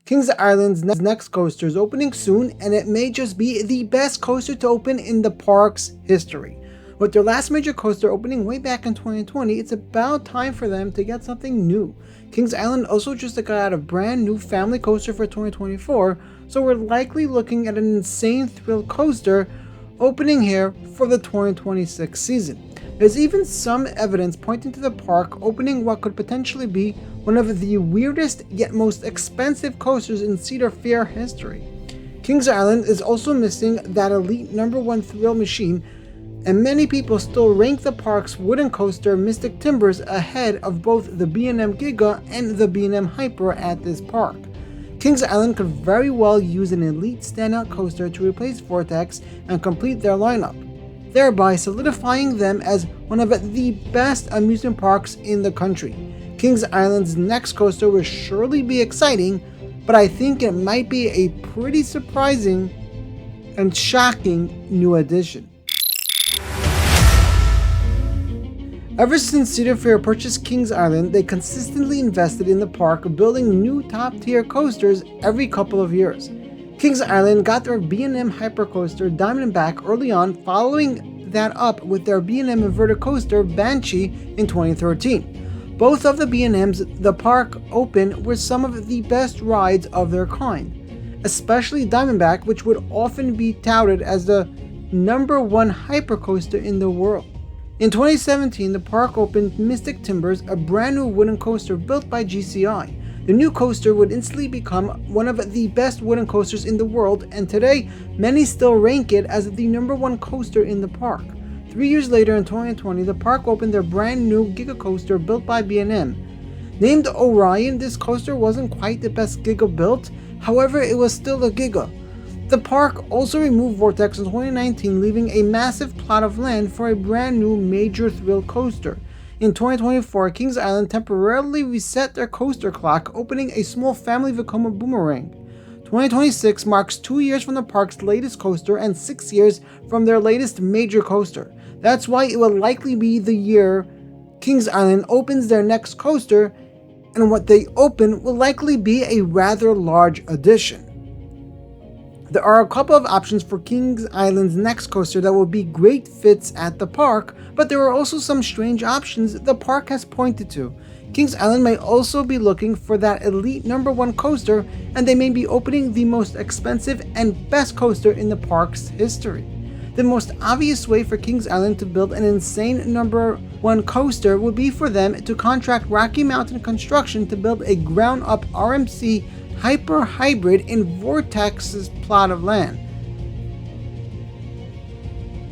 Kings Island's next coaster is opening soon, and it may just be the best coaster to open in the park's history. With their last major coaster opening way back in 2020, it's about time for them to get something new. Kings Island also just got out a brand new family coaster for 2024, so we're likely looking at an insane thrill coaster opening here for the 2026 season. There's even some evidence pointing to the park opening what could potentially be one of the weirdest yet most expensive coasters in Cedar Fair history. Kings Island is also missing that elite #1 thrill machine, and many people still rank the park's wooden coaster Mystic Timbers ahead of both the B&M Giga and the B&M Hyper at this park. Kings Island could very well use an elite standout coaster to replace Vortex and complete their lineup, thereby solidifying them as one of the best amusement parks in the country. Kings Island's next coaster will surely be exciting, but I think it might be a pretty surprising and shocking new addition. Ever since Cedar Fair purchased Kings Island, they consistently invested in the park, building new top-tier coasters every couple of years. Kings Island got their B&M Hypercoaster Diamondback early on, following that up with their B&M inverted coaster Banshee in 2013. Both of the B&Ms the park opened were some of the best rides of their kind, especially Diamondback, which would often be touted as the #1 hypercoaster in the world. In 2017, the park opened Mystic Timbers, a brand new wooden coaster built by GCI. The new coaster would instantly become one of the best wooden coasters in the world, and today, many still rank it as the #1 coaster in the park. 3 years later, in 2020, the park opened their brand new Giga coaster built by B&M. Named Orion, this coaster wasn't quite the best Giga built, however, it was still a Giga. The park also removed Vortex in 2019, leaving a massive plot of land for a brand new major thrill coaster. In 2024, Kings Island temporarily reset their coaster clock, opening a small family Vekoma Boomerang. 2026 marks 2 years from the park's latest coaster and 6 years from their latest major coaster. That's why it will likely be the year Kings Island opens their next coaster, and what they open will likely be a rather large addition. There are a couple of options for Kings Island's next coaster that will be great fits at the park, but there are also some strange options the park has pointed to. Kings Island may also be looking for that elite #1 coaster, and they may be opening the most expensive and best coaster in the park's history. The most obvious way for Kings Island to build an insane #1 coaster would be for them to contract Rocky Mountain Construction to build a ground-up RMC Hyper Hybrid in Vortex's plot of land.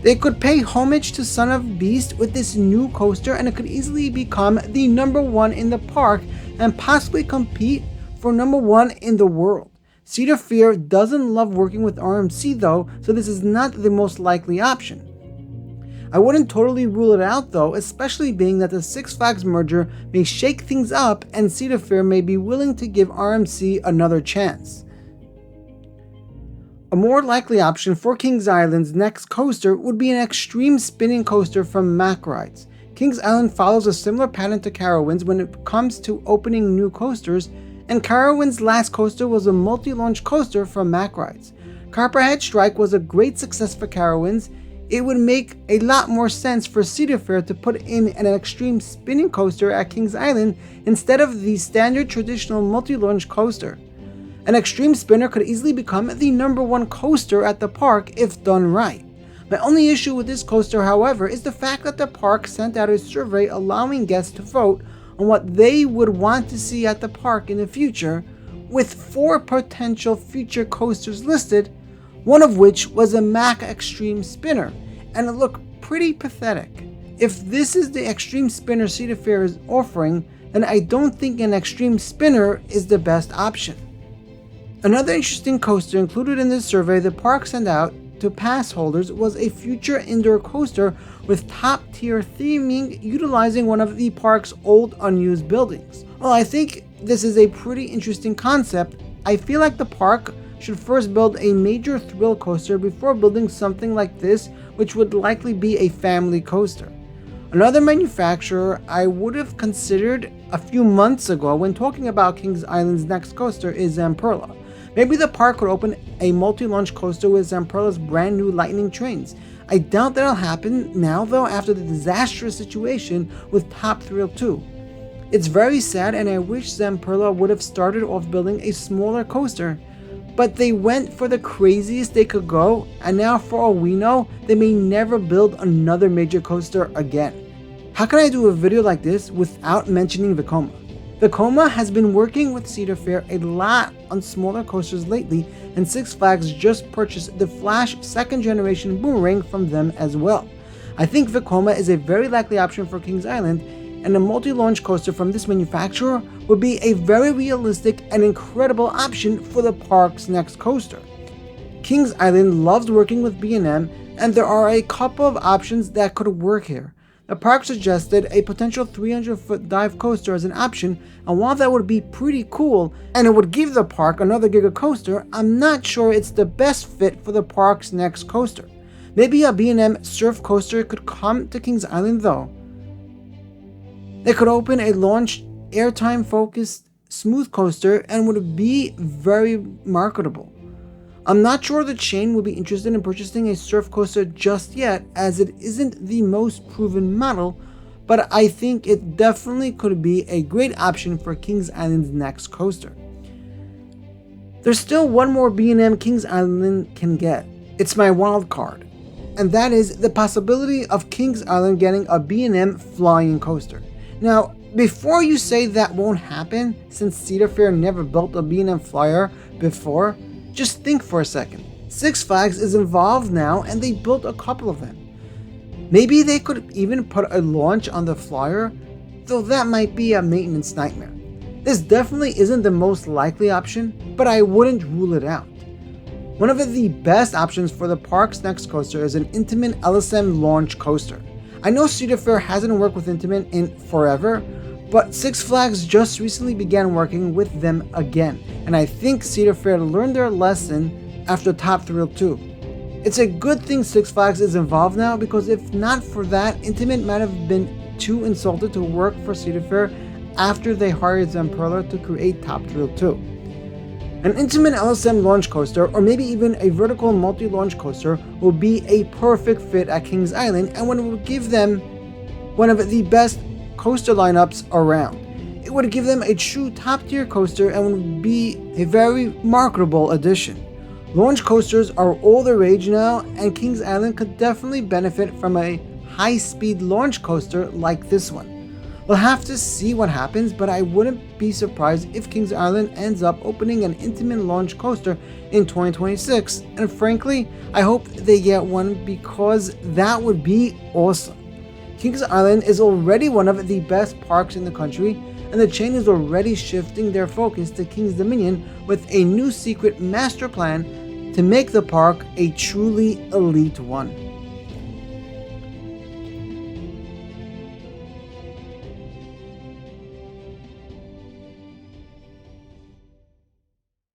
They could pay homage to Son of Beast with this new coaster, and it could easily become the #1 in the park and possibly compete for #1 in the world. Cedar Fair doesn't love working with RMC though, so this is not the most likely option. I wouldn't totally rule it out though, especially being that the Six Flags merger may shake things up and Cedar Fair may be willing to give RMC another chance. A more likely option for Kings Island's next coaster would be an extreme spinning coaster from Mack Rides. Kings Island follows a similar pattern to Carowinds when it comes to opening new coasters, and Carowinds' last coaster was a multi-launch coaster from Mack Rides. Copperhead Strike was a great success for Carowinds. It would make a lot more sense for Cedar Fair to put in an extreme spinning coaster at Kings Island instead of the standard traditional multi-launch coaster. An extreme spinner could easily become the #1 coaster at the park if done right. My only issue with this coaster, however, is the fact that the park sent out a survey allowing guests to vote on what they would want to see at the park in the future, with 4 potential future coasters listed, one of which was a Mack Extreme Spinner, and it looked pretty pathetic. If this is the extreme spinner Cedar Fair is offering, then I don't think an extreme spinner is the best option. Another interesting coaster included in this survey the park sent out to pass holders was a future indoor coaster with top-tier theming utilizing one of the park's old unused buildings. Well, I think this is a pretty interesting concept. I feel like the park should first build a major thrill coaster before building something like this, which would likely be a family coaster. Another manufacturer I would have considered a few months ago when talking about Kings Island's next coaster is Zamperla. Maybe the park could open a multi-launch coaster with Zamperla's brand new lightning trains. I doubt that'll happen now though, after the disastrous situation with Top Thrill 2. It's very sad, and I wish Zamperla would have started off building a smaller coaster. But they went for the craziest they could go, and now for all we know, they may never build another major coaster again. How can I do a video like this without mentioning Vekoma? Vekoma has been working with Cedar Fair a lot on smaller coasters lately, and Six Flags just purchased the Flash 2nd generation Boomerang from them as well. I think Vekoma is a very likely option for Kings Island, and a multi-launch coaster from this manufacturer would be a very realistic and incredible option for the park's next coaster. Kings Island loves working with B&M, and there are a couple of options that could work here. The park suggested a potential 300-foot dive coaster as an option, and while that would be pretty cool and it would give the park another Giga coaster, I'm not sure it's the best fit for the park's next coaster. Maybe a B&M surf coaster could come to Kings Island though. They could open a launch Airtime focused smooth coaster and would be very marketable. I'm not sure the chain would be interested in purchasing a surf coaster just yet, as it isn't the most proven model, but I think it definitely could be a great option for Kings Island's next coaster. There's still one more B&M Kings Island can get. It's my wild card, and that is the possibility of Kings Island getting a B&M flying coaster. Now, before you say that won't happen, since Cedar Fair never built a B&M flyer before, just think for a second. Six Flags is involved now, and they built a couple of them. Maybe they could even put a launch on the flyer, though that might be a maintenance nightmare. This definitely isn't the most likely option, but I wouldn't rule it out. One of the best options for the park's next coaster is an Intamin LSM launch coaster. I know Cedar Fair hasn't worked with Intamin in forever, but Six Flags just recently began working with them again, and I think Cedar Fair learned their lesson after Top Thrill 2. It's a good thing Six Flags is involved now, because if not for that, Intamin might have been too insulted to work for Cedar Fair after they hired Zamperla to create Top Thrill 2. An Intamin LSM launch coaster, or maybe even a vertical multi-launch coaster, would be a perfect fit at Kings Island, and would give them one of the best coaster lineups around. It would give them a true top-tier coaster and would be a very marketable addition. Launch coasters are all the rage now, and Kings Island could definitely benefit from a high-speed launch coaster like this one. We'll have to see what happens, but I wouldn't be surprised if Kings Island ends up opening an Intamin launch coaster in 2026, and frankly, I hope they get one, because that would be awesome. Kings Island is already one of the best parks in the country, and the chain is already shifting their focus to Kings Dominion with a new secret master plan to make the park a truly elite one.